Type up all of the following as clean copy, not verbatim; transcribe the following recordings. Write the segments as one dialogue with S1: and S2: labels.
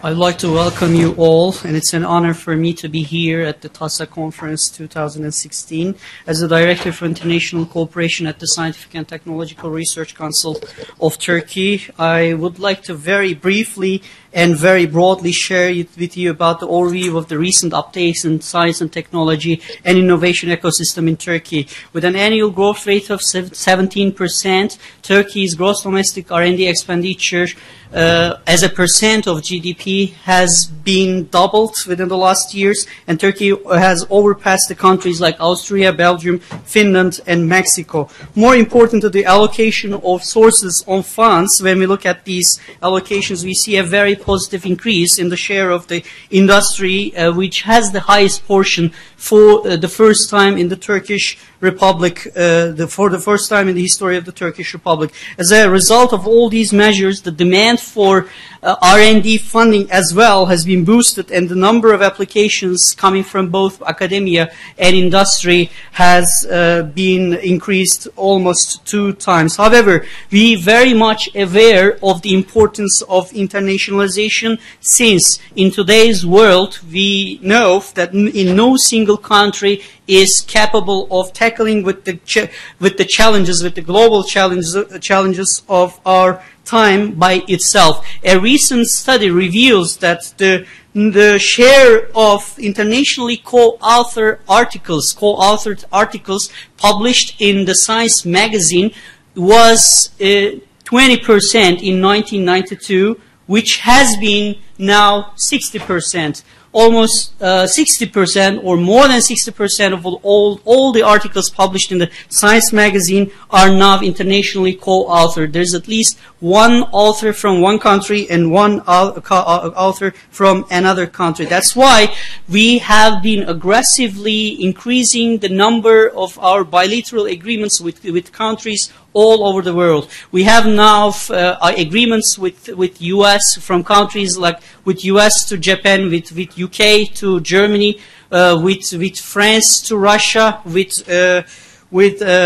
S1: I'd like to welcome you all, and it's an honor for me to be here at the TASSA Conference 2016 as the Director for International Cooperation at the Scientific and Technological Research Council of Turkey. I would like to very briefly and very broadly share with you about the overview of the recent updates in science and technology and innovation ecosystem in Turkey. With an annual growth rate of 17%, Turkey's gross domestic R&D expenditure as a percent of GDP has been doubled within the last years, and Turkey has overpassed the countries like Austria, Belgium, Finland, and Mexico. More important to the allocation of sources on funds, when we look at these allocations, we see a very positive increase in the share of the industry, which has the highest portion for the first time in the Turkish Republic, for the first time in the history of the Turkish Republic. As a result of all these measures, the demand for R&D funding as well has been boosted, and the number of applications coming from both academia and industry has been increased almost 2 times. However, we are very much aware of the importance of internationalization, since in today's world we know that in no single country is capable of tackling with the challenges, with the global challenges of our time by itself. A recent study reveals that the share of internationally co-authored articles published in the Science magazine was 20% in 1992, which has been now 60%. Almost 60% or more than 60% of all the articles published in the Science magazine are now internationally co-authored. There's at least one author from one country and one author from another country. That's why we have been aggressively increasing the number of our bilateral agreements with countries all over the world. We have now agreements with U.S. from countries like with U.S. to Japan, with UK to Germany, with France to Russia, with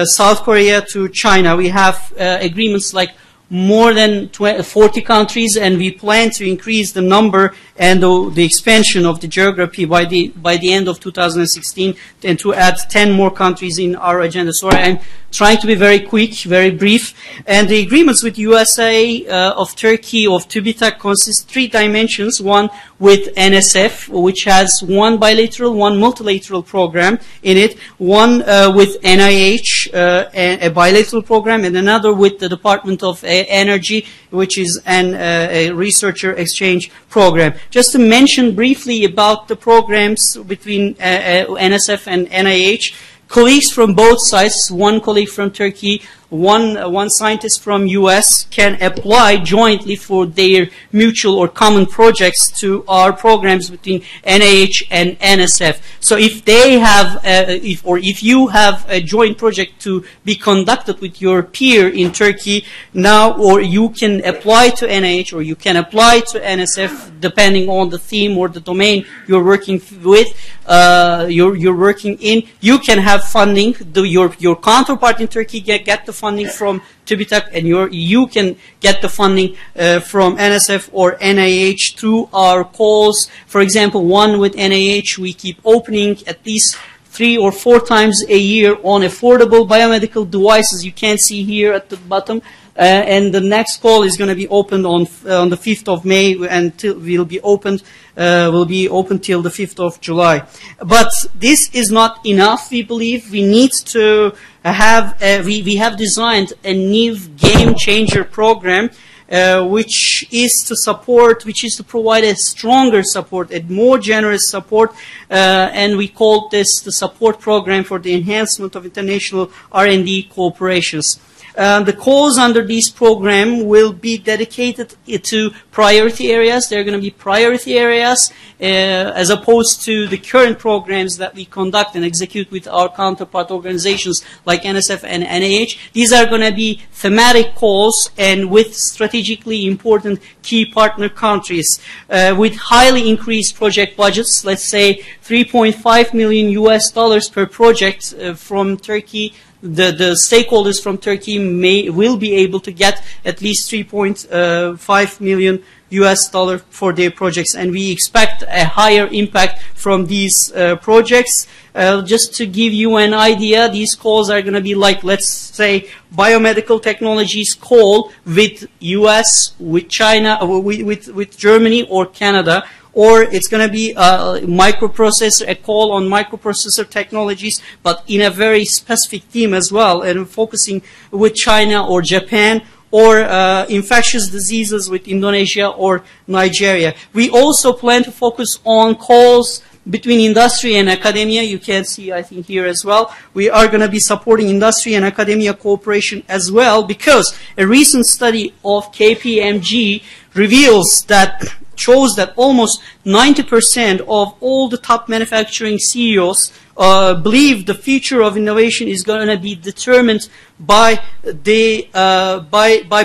S1: South Korea to China. We have agreements like more than 40 countries, and we plan to increase the number and the expansion of the geography by the end of 2016, and to add 10 more countries in our agenda. So I'm trying to be very quick, very brief. And the agreements with USA, of Turkey, of TÜBİTAK consist 3 dimensions. One with NSF, which has one bilateral, one multilateral program in it. One with NIH, a bilateral program, and another with the Department of Energy, which is a researcher exchange program. Just to mention briefly about the programs between NSF and NIH, colleagues from both sides, one colleague from Turkey, one scientist from US, can apply jointly for their mutual or common projects to our programs between NIH and NSF. So if they have, if you have a joint project to be conducted with your peer in Turkey now, or you can apply to NIH or you can apply to NSF depending on the theme or the domain you're working with, you're working in, you can have funding. Your counterpart in Turkey get the funding from TÜBİTAK, and you can get the funding from NSF or NIH through our calls. For example, one with NIH, we keep opening at least 3 or 4 times a year on affordable biomedical devices. You can see here at the bottom. And the next call is going to be opened on the 5th of May, and will be open till the 5th of July. But this is not enough. We believe we need to have we have designed a new game changer program, which is to provide a stronger support, a more generous support, and we call this the support program for the enhancement of international R&D cooperations. The calls under this program will be dedicated to priority areas. They're going to be priority areas as opposed to the current programs that we conduct and execute with our counterpart organizations like NSF and NIH. These are going to be thematic calls and with strategically important key partner countries with highly increased project budgets. Let's say $3.5 million per project from Turkey the stakeholders from Turkey will be able to get at least 3.5 million US dollar for their projects, and we expect a higher impact from these projects. Just to give you an idea, these calls are going to be like, let's say, biomedical technologies call with US, with China, with Germany or Canada, or it's going to be a call on microprocessor technologies, but in a very specific theme as well, and focusing with China or Japan, or infectious diseases with Indonesia or Nigeria. We also plan to focus on calls between industry and academia. You can see, I think, here as well. We are going to be supporting industry and academia cooperation as well, because a recent study of KPMG shows that almost 90% of all the top manufacturing CEOs believe the future of innovation is going to be determined by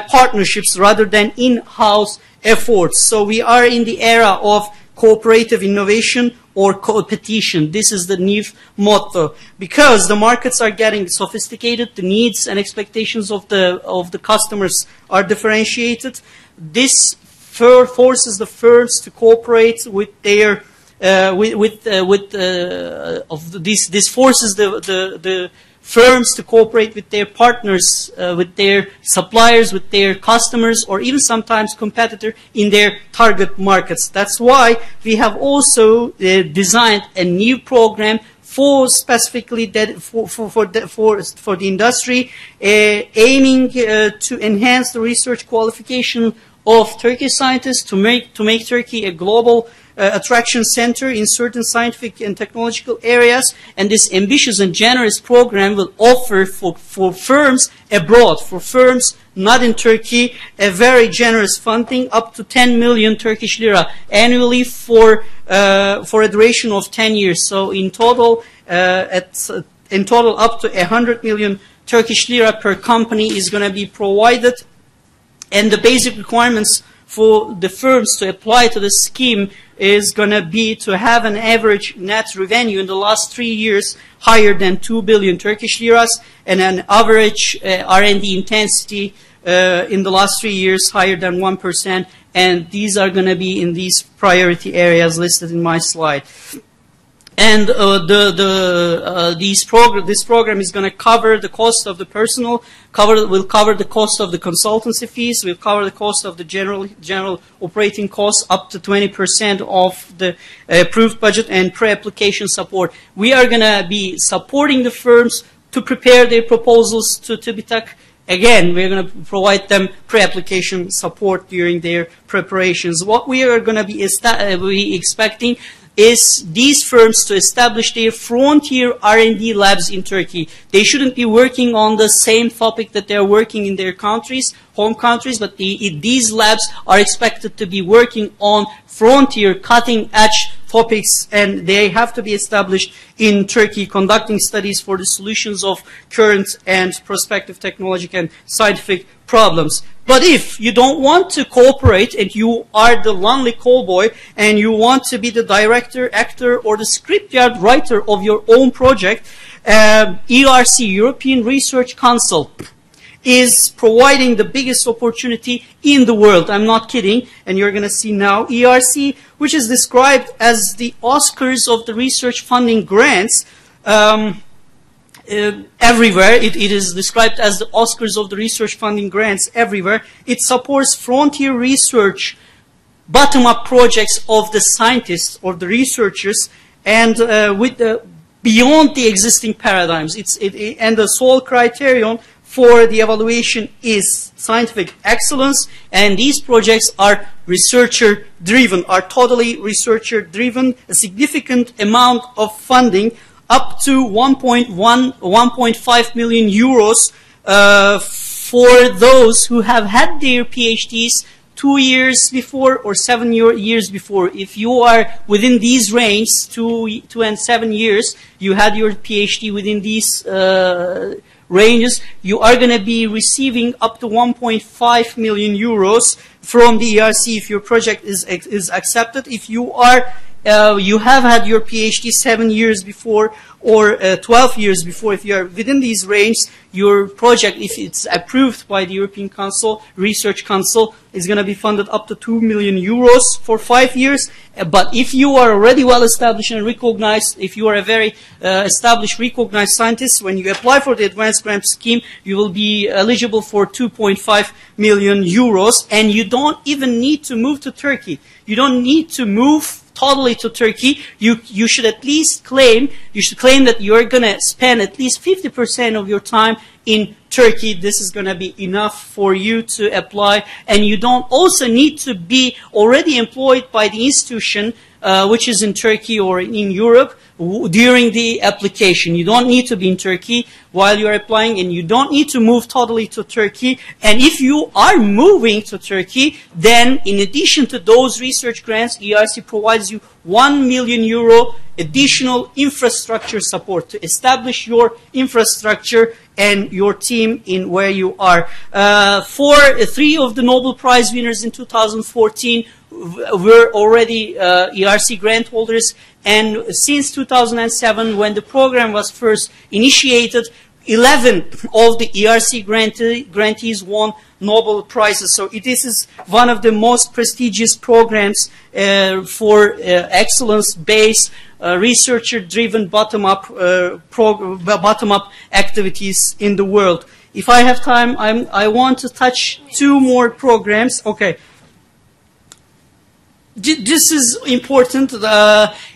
S1: partnerships rather than in-house efforts. So we are in the era of cooperative innovation or competition. This is the new motto, because the markets are getting sophisticated, the needs and expectations of the customers are differentiated. This forces the firms to cooperate with their this forces the firms to cooperate with their partners, with their suppliers, with their customers, or even sometimes competitor in their target markets. That's why we have also designed a new program for specifically for the industry, aiming to enhance the research qualification of Turkish scientists, to make Turkey a global attraction center in certain scientific and technological areas. And this ambitious and generous program will offer for firms abroad, for firms not in Turkey, a very generous funding up to 10 million Turkish lira annually for a duration of 10 years. So in total, up to 100 million Turkish lira per company is going to be provided. And the basic requirements for the firms to apply to the scheme is going to be to have an average net revenue in the last 3 years higher than 2 billion Turkish liras, and an average R&D intensity in the last 3 years higher than 1%. And these are going to be in these priority areas listed in my slide. And this program is going to cover the cost of the personnel, will cover the cost of the consultancy fees, will cover the cost of the general operating costs up to 20% of the approved budget, and pre-application support. We are going to be supporting the firms to prepare their proposals to TÜBİTAK. Again, we're going to provide them pre-application support during their preparations. What we are going to be expecting is these firms to establish their frontier R&D labs in Turkey. They shouldn't be working on the same topic that they're working in their countries, home countries, but these labs are expected to be working on frontier, cutting-edge topics, and they have to be established in Turkey, conducting studies for the solutions of current and prospective technological and scientific problems. But if you don't want to cooperate and you are the lonely cowboy and you want to be the director, actor, or the scriptyard writer of your own project, ERC, European Research Council, is providing the biggest opportunity in the world. I'm not kidding, and you're going to see now. ERC, which is described as the Oscars of the research funding grants, everywhere. It is described as the Oscars of the research funding grants everywhere. It supports frontier research, bottom-up projects of the scientists or the researchers, and beyond the existing paradigms. And the sole criterion for the evaluation is scientific excellence, and these projects are researcher-driven, are totally researcher-driven. A significant amount of funding, up to 1.5 million euros for those who have had their PhDs 2 years before or 7 years before. If you are within these ranges, 2 and 7 years, you had your PhD within these ranges, you are going to be receiving up to 1.5 million euros from the ERC if your project is accepted. If you are you have had your PhD 7 years before or 12 years before. If you are within these ranges, your project, if it's approved by the European Council, Research Council, is going to be funded up to 2 million euros for 5 years. But if you are already well established and recognized, if you are a very established, recognized scientist, when you apply for the advanced grant scheme, you will be eligible for 2.5 million euros, and you don't even need to move to Turkey. You don't need to move totally to Turkey. You should at least claim that you're going to spend at least 50% of your time in Turkey. This is going to be enough for you to apply, and you don't also need to be already employed by the institution which is in Turkey or in Europe during the application. You don't need to be in Turkey while you're applying, and you don't need to move totally to Turkey. And if you are moving to Turkey, then in addition to those research grants, ERC provides you 1 million euro additional infrastructure support to establish your infrastructure and your team in where you are. For 3 of the Nobel Prize winners in 2014 were already ERC grant holders, and since 2007, when the program was first initiated, 11 of the ERC grantees won Nobel Prizes. So this is one of the most prestigious programs for excellence-based, researcher-driven bottom-up activities in the world. If I have time, I want to touch 2 more programs. Okay. This is important.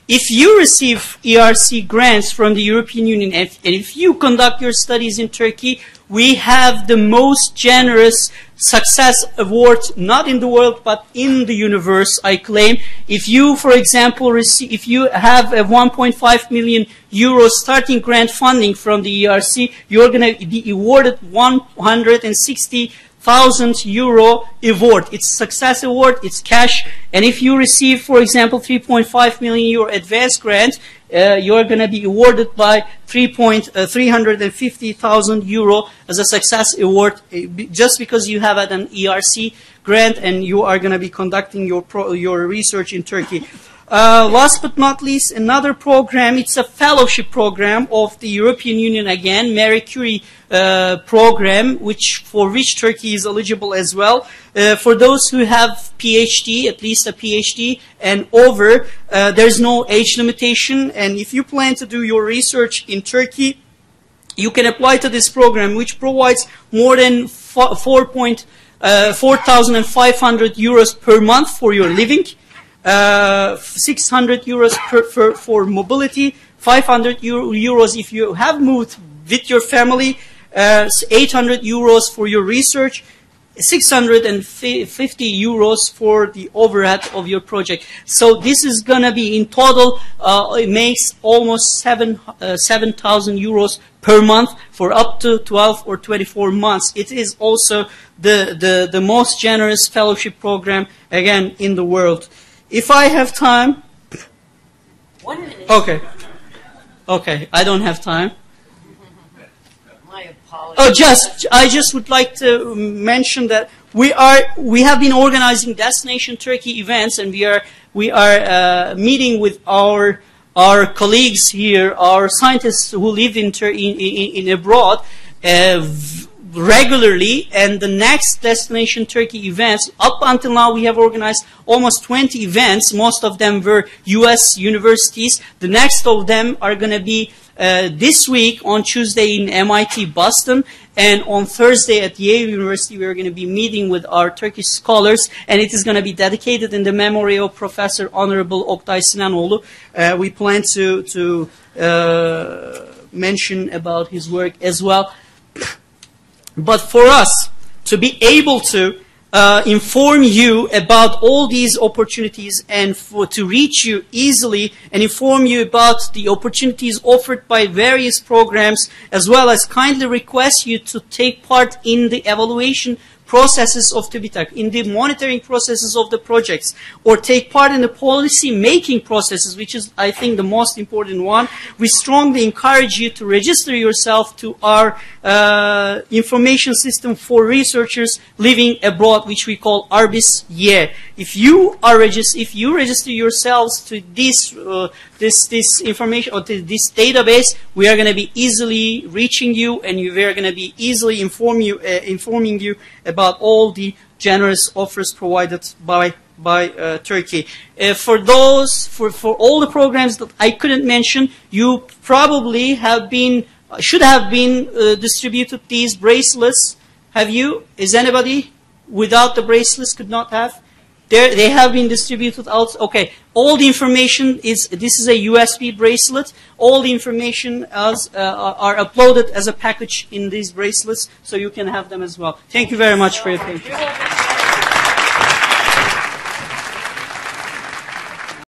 S1: If you receive ERC grants from the European Union, and if you conduct your studies in Turkey, we have the most generous success award, not in the world, but in the universe, I claim. If you, for example, if you have a 1.5 million euro starting grant funding from the ERC, you're going to be awarded 160,000 euro award. It's a success award, it's cash. And if you receive, for example, 3.5 million euro advance grant, you're going to be awarded by 350,000 euro as a success award, just because you have an ERC grant and you are going to be conducting your research in Turkey. Last but not least, another program. It's a fellowship program of the European Union again, Marie Curie program, for which Turkey is eligible as well. For those who have PhD, at least a PhD and over, there's no age limitation. And if you plan to do your research in Turkey, you can apply to this program, which provides more than 4,500 euros per month for your living. 600 euros for mobility, 500 euros if you have moved with your family, 800 euros for your research, 650 euros for the overhead of your project. So this is going to be in total, it makes almost 7,000 euros per month for up to 12 or 24 months. It is also the most generous fellowship program, again, in the world. If I have time...
S2: 1 minute.
S1: Okay. Okay, I don't have time.
S2: My apologies.
S1: I just would like to mention that we have been organizing Destination Turkey events, and we are meeting with our colleagues here, our scientists who live in abroad, regularly, and the next Destination Turkey events, up until now we have organized almost 20 events. Most of them were US universities. The next of them are going to be this week on Tuesday in MIT Boston, and on Thursday at Yale University we are going to be meeting with our Turkish scholars, and it is going to be dedicated in the memory of Professor Honorable Oktay Sinanoğlu. We plan to mention about his work as well. But for us to be able to inform you about all these opportunities and to reach you easily and inform you about the opportunities offered by various programs, as well as kindly request you to take part in the evaluation processes of TÜBİTAK, in the monitoring processes of the projects, or take part in the policy-making processes, which is, I think, the most important one, we strongly encourage you to register yourself to our information system for researchers living abroad, which we call ARBIS YE. If you register yourselves to this information or to this database, we are going to be easily reaching you, and we are going to be easily informing you about all the generous offers provided by Turkey. For all the programs that I couldn't mention, you probably should have been distributed these bracelets. Have you? Is anybody without the bracelets could not have? They have been distributed out. Okay, all the information this is a USB bracelet. All the information are uploaded as a package in these bracelets, so you can have them as well. Thank you very much for your attention.